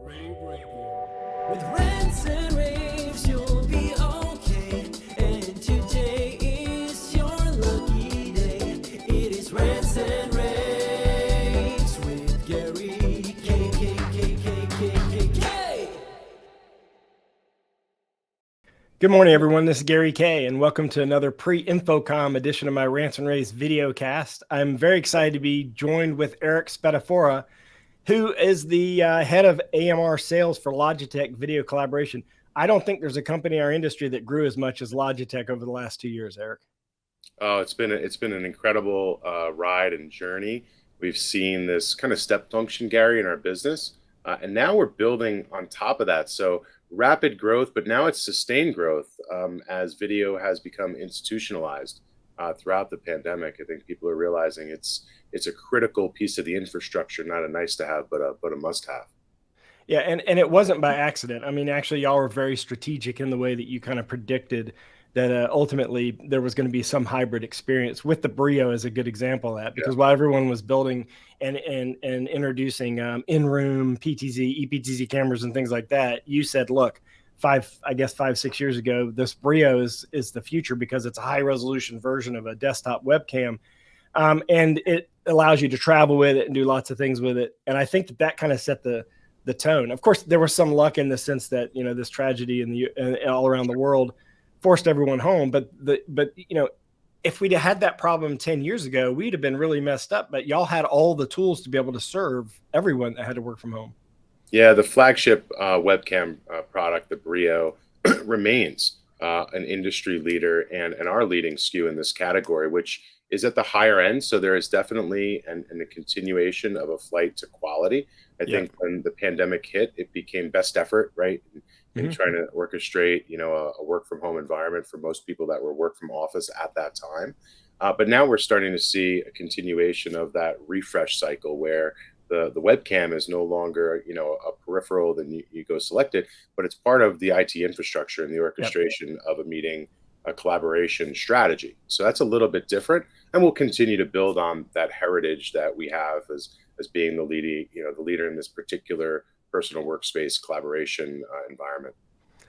rAVe Radio. With rants and raves, you'll be okay. And today is your lucky day. It is rants and raves with Gary Kayye. Good morning, everyone. This is Gary Kayye, and welcome to another pre-InfoComm edition of my Rants and rAVes video cast. I'm very excited to be joined with Eric Spadafora, who is the head of AMR sales for Logitech video collaboration. I don't think there's a company in our industry that grew as much as Logitech over the last 2 years, Eric. Oh, it's been an incredible ride and journey. We've seen this kind of step function, Gary, in our business, and now we're building on top of that. So rapid growth, but now it's sustained growth as video has become institutionalized throughout the pandemic. I think people are realizing it's a critical piece of the infrastructure, not a nice to have, but a must have. Yeah, and it wasn't by accident. I mean, actually, y'all were very strategic in the way that you kind of predicted that ultimately there was going to be some hybrid experience. With the Brio as a good example of that, because while everyone was building and introducing in-room PTZ, ePTZ cameras and things like that, you said, look, 5-6 years ago, this Brio is the future because it's a high-resolution version of a desktop webcam, and it allows you to travel with it and do lots of things with it. And I think that kind of set the tone. Of course, there was some luck in the sense that this tragedy in all around the world forced everyone home. But if we'd had that problem 10 years ago, we'd have been really messed up. But y'all had all the tools to be able to serve everyone that had to work from home. Yeah, the flagship webcam product, the Brio, remains an industry leader and our leading SKU in this category, which is at the higher end. So there is definitely a continuation of a flight to quality. I think when the pandemic hit, it became best effort, right? In trying to orchestrate, a work from home environment for most people that were work from office at that time. But now we're starting to see a continuation of that refresh cycle where the webcam is no longer, a peripheral, then you go select it, but it's part of the IT infrastructure and the orchestration of a meeting, a collaboration strategy. So that's a little bit different, and we'll continue to build on that heritage that we have as being the leader in this particular personal workspace collaboration environment.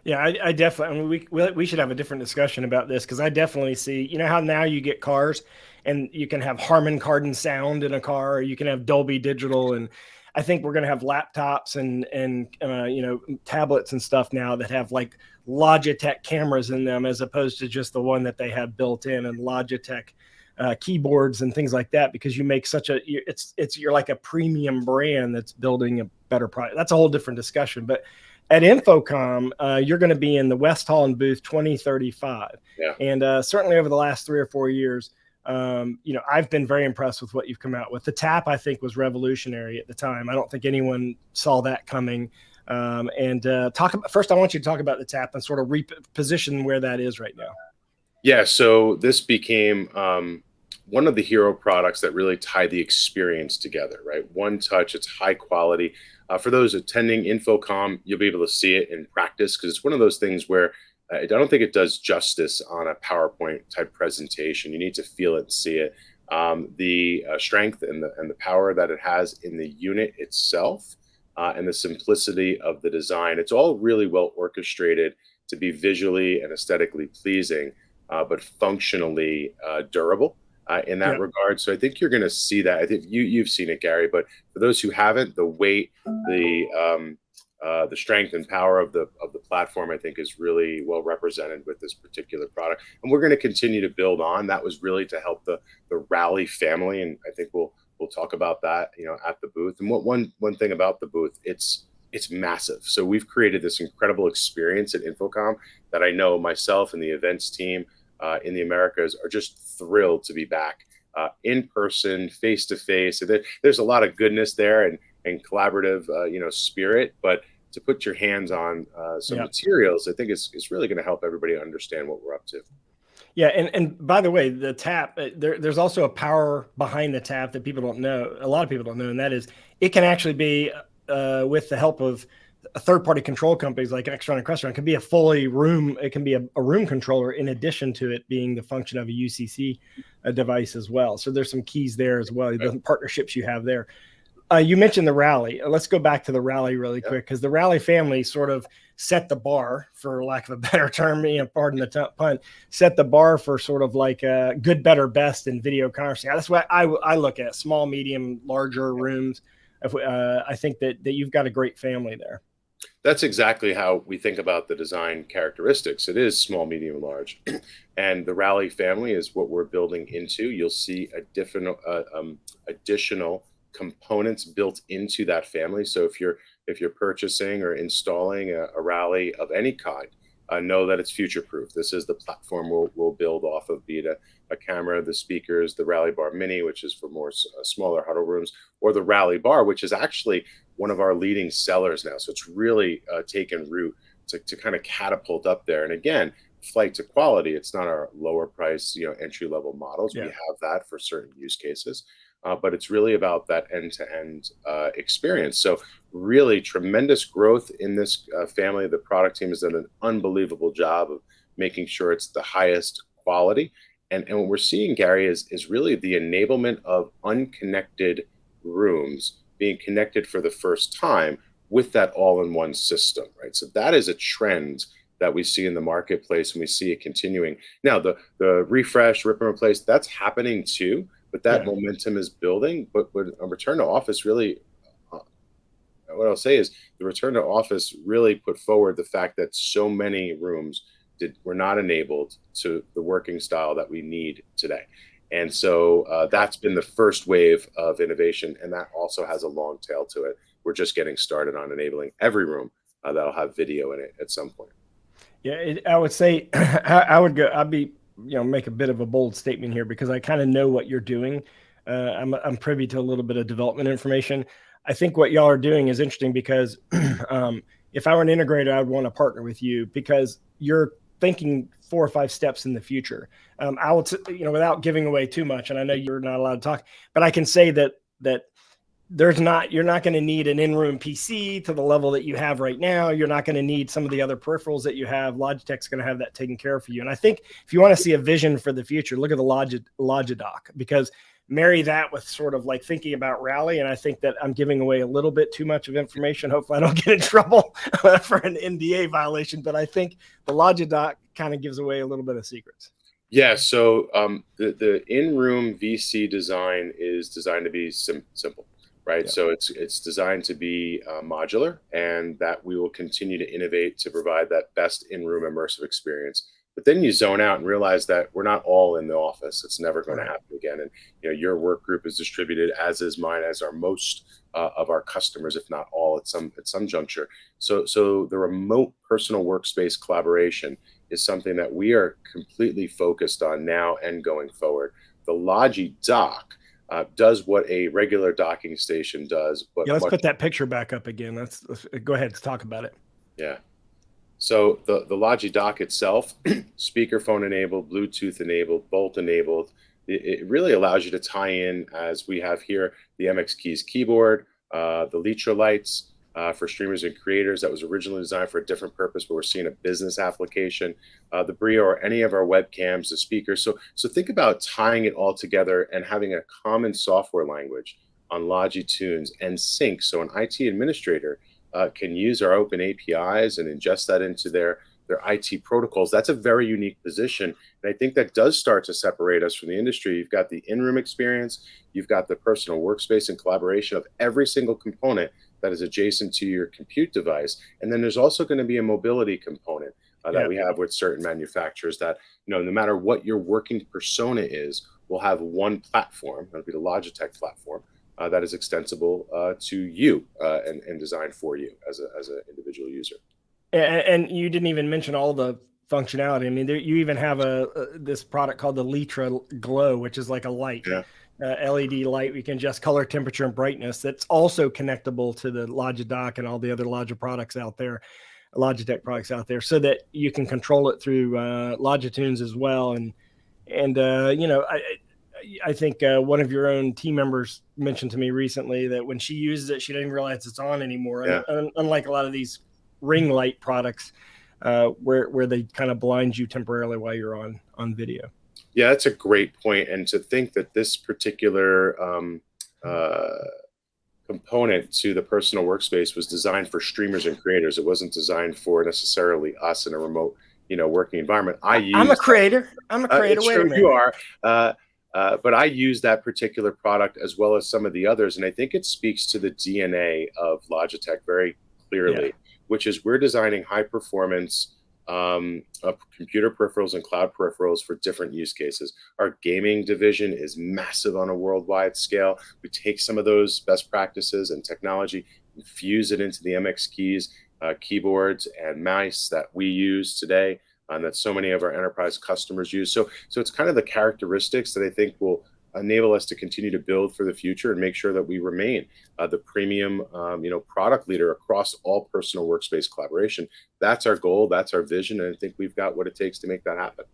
Yeah, I definitely. I mean, we should have a different discussion about this because I definitely see. How now you get cars, and you can have Harman Kardon sound in a car, or you can have Dolby Digital, and I think we're going to have laptops and tablets and stuff now that have like Logitech cameras in them, as opposed to just the one that they have built in, and Logitech keyboards and things like that, because you make you're like a premium brand that's building a better product. That's a whole different discussion. But at InfoComm, you're going to be in the West Hall in booth 2035. Yeah. And certainly over the last 3 or 4 years, I've been very impressed with what you've come out with. The tap, I think, was revolutionary at the time. I don't think anyone saw that coming. First, I want you to talk about the tap and sort of reposition where that is right now. Yeah, so this became one of the hero products that really tie the experience together, right? One touch, it's high quality. For those attending InfoComm, you'll be able to see it in practice because it's one of those things where I don't think it does justice on a PowerPoint type presentation. You need to feel it and see it. The strength and the power that it has in the unit itself and the simplicity of the design. It's all really well orchestrated to be visually and aesthetically pleasing, but functionally durable in that regard. So I think you're going to see that. I think you've seen it, Gary, but for those who haven't, the weight, the strength and power of the platform, I think, is really well represented with this particular product. And we're going to continue to build on. That was really to help the Rally family, and I think we'll talk about that, at the booth. And one thing about the booth, it's massive. So we've created this incredible experience at InfoComm that I know myself and the events team in the Americas are just thrilled to be back in person, face to face. There's a lot of goodness there and collaborative, spirit, but to put your hands on some materials, I think it's really going to help everybody understand what we're up to. Yeah, and by the way, the tap, there's also a power behind the tap that people don't know. A lot of people don't know, and that is it can actually be with the help of third-party control companies like Extron and Crestron. It can be it can be a room controller in addition to it being the function of a UCC device as well. So there's some keys there as well, the partnerships you have there. You mentioned the Rally. Let's go back to the Rally really Yeah. quick, because the Rally family sort of set the bar, for lack of a better term, pardon the pun, set the bar for sort of like good, better, best in video conferencing. That's what I look at: small, medium, larger rooms. I think that you've got a great family there. That's exactly how we think about the design characteristics. It is small, medium, large. And the Rally family is what we're building into. You'll see additional components built into that family. So if you're purchasing or installing a Rally of any kind, know that it's future proof. This is the platform we'll build off of, be it a camera, the speakers, the Rally Bar Mini, which is for more smaller huddle rooms, or the Rally Bar, which is actually one of our leading sellers now. So it's really taken root to kind of catapult up there. And again, flight to quality. It's not our lower price, entry level models. Yeah. We have that for certain use cases, but it's really about that end-to-end experience. So really tremendous growth in this family. The product team has done an unbelievable job of making sure it's the highest quality. And what we're seeing, Gary, is really the enablement of unconnected rooms being connected for the first time with that all-in-one system, right? So that is a trend that we see in the marketplace, and we see it continuing. Now, the refresh, rip and replace, that's happening too, but that momentum is building. But when a return to office really, what I'll say is the return to office really put forward the fact that so many rooms were not enabled to the working style that we need today. And so that's been the first wave of innovation, and that also has a long tail to it. We're just getting started on enabling every room that'll have video in it at some point. Yeah, I would say I'd be, make a bit of a bold statement here, because I kind of know what you're doing. I'm privy to a little bit of development information. I think what y'all are doing is interesting, because if I were an integrator, I would want to partner with you, because you're thinking 4 or 5 steps in the future. I will, without giving away too much, and I know you're not allowed to talk, but I can say that you're not going to need an in-room PC to the level that you have right now. You're not going to need some of the other peripherals that you have. Logitech's going to have that taken care of for you. And I think if you want to see a vision for the future, look at the Logi Dock, because marry that with sort of like thinking about Rally. And I think that I'm giving away a little bit too much of information. Hopefully I don't get in trouble for an NDA violation, but I think the Logi Dock kind of gives away a little bit of secrets. Yeah, so the in-room VC design is designed to be simple, right? Yeah. So it's designed to be modular, and that we will continue to innovate to provide that best in-room immersive experience. But then you zone out and realize that we're not all in the office. It's never going to happen again. And your work group is distributed, as is mine, as are most of our customers, if not all, at some juncture. So the remote personal workspace collaboration is something that we are completely focused on now and going forward. The Logi Dock does what a regular docking station does. But let's put that picture back up again. Let's go ahead, let's talk about it. Yeah. So the Logi Dock itself, speakerphone enabled, Bluetooth enabled, Bolt enabled. It really allows you to tie in, as we have here, the MX Keys keyboard, the Litra lights for streamers and creators. That was originally designed for a different purpose, but we're seeing a business application. The Brio, or any of our webcams, the speakers. So think about tying it all together and having a common software language on Logi Tunes and sync. So an IT administrator can use our open APIs and ingest that into their IT protocols. That's a very unique position. And I think that does start to separate us from the industry. You've got the in-room experience, you've got the personal workspace and collaboration of every single component that is adjacent to your compute device. And then there's also going to be a mobility component that we have with certain manufacturers that, no matter what your working persona is, we'll have one platform, that'll be the Logitech platform, that is extensible to you and designed for you as an individual user. And you didn't even mention all the functionality. I mean, you even have this product called the Litra Glow, which is like a light, LED light. We can adjust color, temperature, and brightness. That's also connectable to the Logi Dock and all the other Logitech products out there, so that you can control it through Logitunes as well. And I think one of your own team members mentioned to me recently that when she uses it, she didn't realize it's on anymore. Yeah. Unlike a lot of these ring light products where they kind of blind you temporarily while you're on video. Yeah, that's a great point. And to think that this particular component to the personal workspace was designed for streamers and creators. It wasn't designed for necessarily us in a remote, working environment. I'm a creator. I'm a creator. Wait a minute. You are. But I use that particular product as well as some of the others. And I think it speaks to the DNA of Logitech very clearly, which is we're designing high performance computer peripherals and cloud peripherals for different use cases. Our gaming division is massive on a worldwide scale. We take some of those best practices and technology, infuse it into the MX keys, keyboards and mice that we use today, and that so many of our enterprise customers use. So it's kind of the characteristics that I think will enable us to continue to build for the future and make sure that we remain the premium, product leader across all personal workspace collaboration. That's our goal. That's our vision. And I think we've got what it takes to make that happen.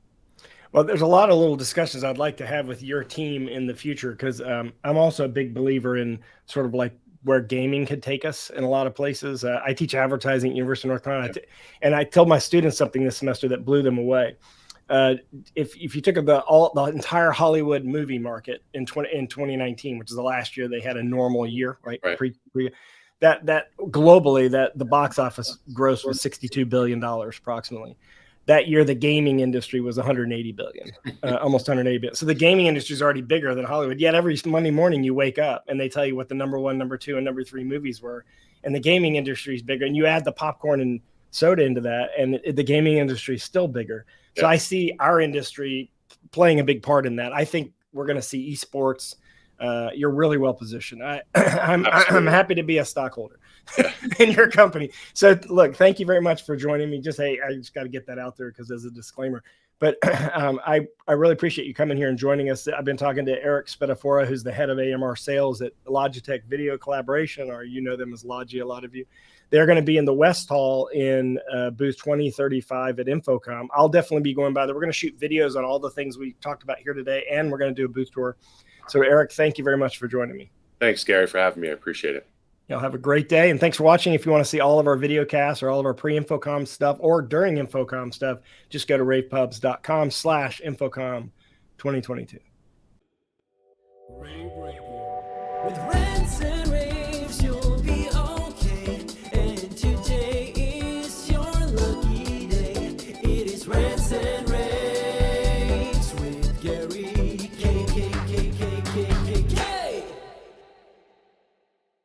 Well, there's a lot of little discussions I'd like to have with your team in the future, because I'm also a big believer in sort of like where gaming could take us in a lot of places. I teach advertising at University of North Carolina, and I told my students something this semester that blew them away. If you took the entire Hollywood movie market in 2019, which is the last year they had a normal year, right? That globally, that the box office gross was $62 billion approximately. That year, the gaming industry was 180 billion, almost 180 billion. So the gaming industry is already bigger than Hollywood. Yet every Monday morning you wake up and they tell you what the number 1, number 2, and number 3 movies were, and the gaming industry is bigger. And you add the popcorn and soda into that, and the gaming industry is still bigger. So I see our industry playing a big part in that. I think we're going to see esports. You're really well positioned. I'm happy to be a stockholder in your company. So look, thank you very much for joining me. I just got to get that out there because there's a disclaimer. But I really appreciate you coming here and joining us. I've been talking to Eric Spadafora, who's the head of AMR sales at Logitech Video Collaboration, or you know them as Logi, a lot of you. They're going to be in the West Hall in booth 2035 at InfoComm. I'll definitely be going by there. We're going to shoot videos on all the things we talked about here today, and we're going to do a booth tour. So Eric, thank you very much for joining me. Thanks, Gary, for having me. I appreciate it. Y'all have a great day, and thanks for watching. If you want to see all of our video casts or all of our pre-InfoComm stuff or during InfoComm stuff, just go to ravepubs.com/InfoComm 2022. rAVe Radio with Rants and rAVes.